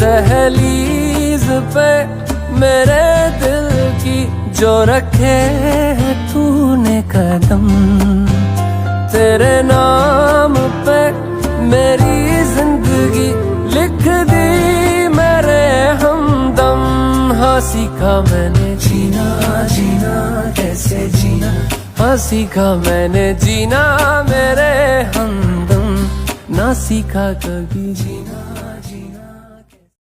दहलीज पे मेरे दिल की जो रखे है तूने कदम, तेरे नाम पे मेरी जिंदगी लिख दी मेरे हमदम। हाँ सीखा मैंने जीना, जीना कैसे जीना, हाँ सीखा मैंने जीना मेरे हमदम, ना सीखा कभी जीना।